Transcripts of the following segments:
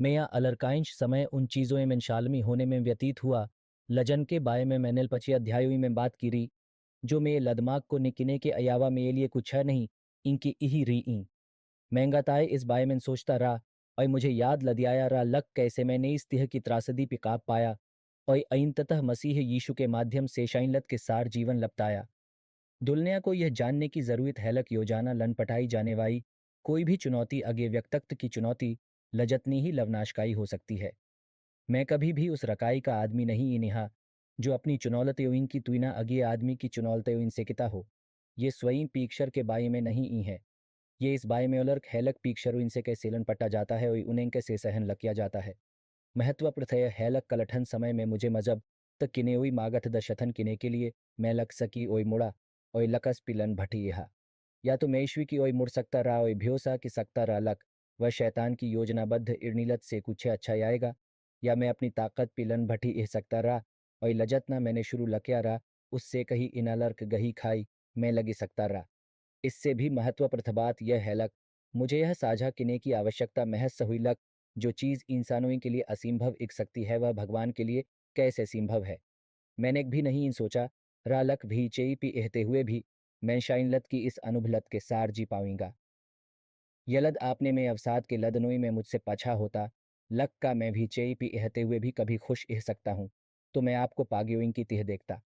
मेया अलरकाइंश समय उन चीज़ों में शालमी होने में व्यतीत हुआ, लजन के बारे में मैंने पची अध्यायों में बात की री, जो मे लदमाग को निकिने के अयावा मेरे लिए कुछ है नहीं, इनकी इही री ई। महंगाताए इस बारे में सोचता रहा, और मुझे याद लदियाया रहा लक कैसे मैंने इस तिह की त्रासदी पिकाब पाया, और अइंततः मसीह यीशु के माध्यम से शाइनलत के सार जीवन लपटाया। दुल्निया को यह जानने की जरूरत है लक योजाना लन पटाई जाने वाली कोई भी चुनौती अगे व्यक्तक्त की चुनौती लजतनी ही लवनाशकाई हो सकती है। मैं कभी भी उस रकाई का आदमी नहीं इनिहा जो अपनी चुनौलते इनकी तुइना अगे आदमी की चुनौलते इनसे किता हो। ये स्वयं पीक्षर के बाई में नहीं ई है, ये इस बाई में उलर्क हैलक पीक्षर इनसे कै सेलन पट्टा जाता है और उन्हें कैसे सहन लकिया जाता है। महत्व प्रथय हैलक कलठन समय में मुझे मजब तक किने हुई मागथ दशथन किने के लिए मैं लक सकी ओय मुड़ा ओय लकस पिलन भटी यहा। या तो मेश्वी की ओय मुड़ सकता रहा ओय भ्योसा की सकता रहा लक, वह शैतान की योजनाबद्ध इर्निलत से कुछ अच्छा आएगा, या मैं अपनी ताकत पिलन भटी इह सकता रहा और लजत ना मैंने शुरू लक्या रहा, उससे कहीं इनालर्क गही खाई मैं लगी सकता रहा। इससे भी महत्व बात यह है लक, मुझे यह साझा किने की आवश्यकता महज हुई लक, जो चीज़ इंसानों के लिए असंभव इक सकती है वह भगवान के लिए कैसे संभव है। मैंने भी नहीं इन सोचा रा लक भी चेई पी एहते हुए भी मैं शाइनलत की इस अनुभलत के सार जी पाऊंगा। यलद आपने में अवसाद के लदनोई में मुझसे पछा होता, लक का मैं भी चेई पी एहते हुए भी कभी खुश एह सकता हूँ, तो मैं आपको पाग्योइंग की तिह देखता।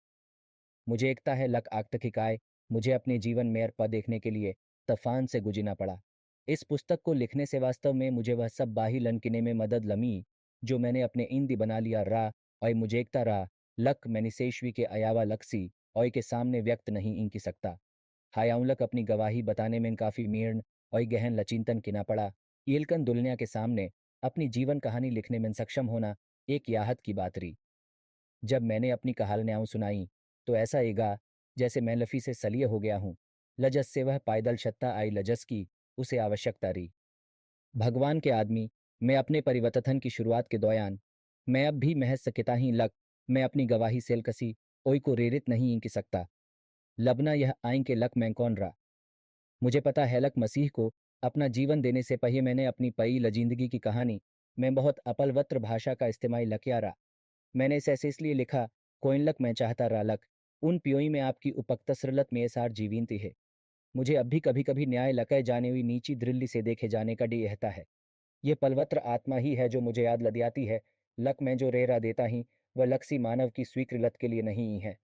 मुझे एकता है लक आक्तकिकाय, मुझे अपने जीवन में पा देखने के लिए तफान से गुजरना पड़ा। इस पुस्तक को लिखने से वास्तव में मुझे वह सब बाही लनकिने में मदद लमी, जो मैंने अपने इंदी बना लिया रा, और मुझे एकता रहा लक मैनिसेश्वी के अयावा लक्सी और के सामने व्यक्त नहीं इंकी सकता। हायाउलक अपनी गवाही बताने में काफ़ी मीर्ण और गहन लचिंतन किना पड़ा। येलकन दुल्निया के सामने अपनी जीवन कहानी लिखने में सक्षम होना एक याहत की बात रही। जब मैंने अपनी कहानियाँ सुनाई, तो ऐसा एगा जैसे मैं लफ़ी से सलिए हो गया हूँ। लजस से वह पायदल छत्ता आई लजस की उसे आवश्यकता रही। भगवान के आदमी, मैं अपने परिवर्तन की शुरुआत के दौरान मैं अब भी महज सकिता ही लग, मैं अपनी गवाही सेल कसी ओई को रेरित नहीं इंकी सकता। लबना यह आइन के लक मैं कौन रहा। मुझे पता है लक मसीह को अपना जीवन देने से पहले मैंने अपनी पई लजिंदगी की कहानी मैं बहुत अपलवत्र भाषा का इस्तेमाल लकिया रहा। मैंने इसे ऐसे इसलिए लिखा, कोइनलक मैं चाहता रालक, उन पियोई में आपकी उपक्तसरलत में सार जीवीनती है। मुझे अब भी कभी कभी न्याय लकाए जाने हुई नीची दृल्ली से देखे जाने का डी रहता है। ये पलवत्र आत्मा ही है जो मुझे याद लदियाती है, लक मैं जो रेरा देता ही वह लक्सी मानव की स्वीकृलत के लिए नहीं ही है।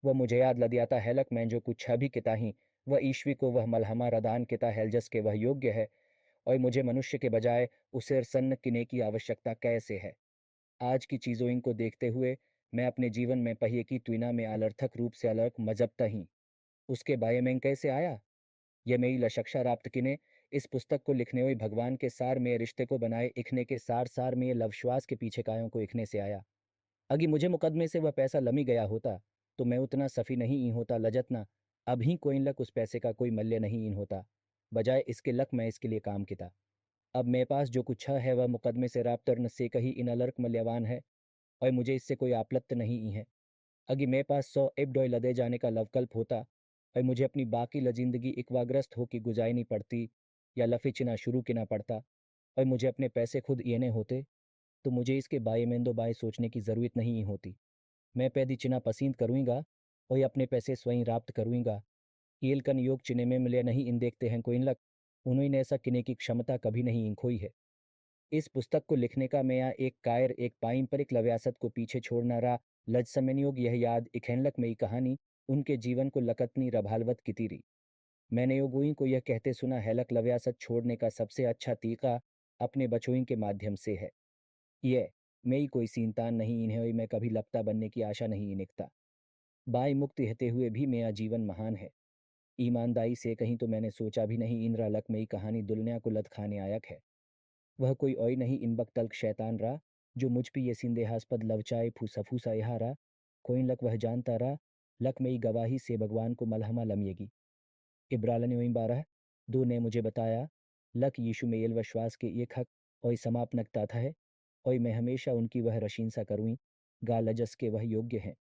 वह मुझे याद लदियाता है लक मैं जो कुछ भी किता ही वह ईश्वी को वह मलहमा रदान किता हेलजस के वह योग्य है, और मुझे मनुष्य के बजाय उसे सन्न किने की आवश्यकता कैसे है। आज की चीज़ों इनको देखते हुए मैं अपने जीवन में पहिए की तुलना में अलर्थक रूप से अलर्क मजबता ही उसके बारे में कैसे आया। यह मेरी लशक्षा राप्त किने इस पुस्तक को लिखने हुए भगवान के सार में रिश्ते को बनाए इखने के सार सार में लवश्वास के पीछे कायों को इखने से आया। अगी मुझे मुकदमे से वह पैसा लमी गया होता, तो मैं उतना सफ़ी नहीं इन होता लजतना, अभी कोई लक उस पैसे का कोई मूल्य नहीं इन होता, बजाय इसके लक मैं इसके लिए काम किता। अब मेरे पास जो कुछ है वह मुकदमे से राप्तर से कहीं इन अलर्क मूल्यवान है, और मुझे इससे कोई आपलत्त नहीं ई है। अगी मेरे पास 100 एबडॉय लदे जाने का लवकल्प होता, और मुझे अपनी बाकी लजिंदगी इकवाग्रस्त होकर गुजारनी पड़ती, या लफिचिना शुरू किना पड़ता, और मुझे अपने पैसे खुद येने होते, तो मुझे इसके बाए में दो बाए सोचने की ज़रूरत नहीं होती। मैं पैदी चिना पसंद करूँगा और अपने पैसे स्वयं राप्त करूँगा। ईल कन योग चिने में मिले नहीं इन देखते हैं कोई लक, उन्होंने ऐसा किने की क्षमता कभी नहीं इन खोई है। इस पुस्तक को लिखने का मैं यहाँ एक कायर एक पारंपरिक लव्यासत को पीछे छोड़ना रहा, लज समन्योग यह याद इखेनलक में कहानी उनके जीवन को लकतनी रभालवत की तीरी। मैंने योगुई को यह कहते सुना हैलक लव्यासत छोड़ने का सबसे अच्छा तरीका अपने बचोई के माध्यम से है। ये मेरी कोई सीनतान नहीं इन्हें हुई मैं कभी लपता बनने की आशा नहीं निकता। बाई मुक्त रहते हुए भी मेरा जीवन महान है। ईमानदारी से कहीं तो मैंने सोचा भी नहीं इंद्रा लक में कहानी दुनिया को लत खाने आयक है। वह कोई और नहीं इन बकतल्क शैतान रहा, जो मुझ पे ये संदेहास्पद लवचाए फूसा फूसा यहाँ रहा। कोई लक वह जानता रहा, लक में गवाही से भगवान को मलहमा लमिएगी। इब्रालन यों 12 दो ने मुझे बताया, लक यीशु में एल विश्वास के एक हक और समापनकता था है, और मैं हमेशा उनकी वह रशीनसा करूँ गा लजस के वह योग्य हैं।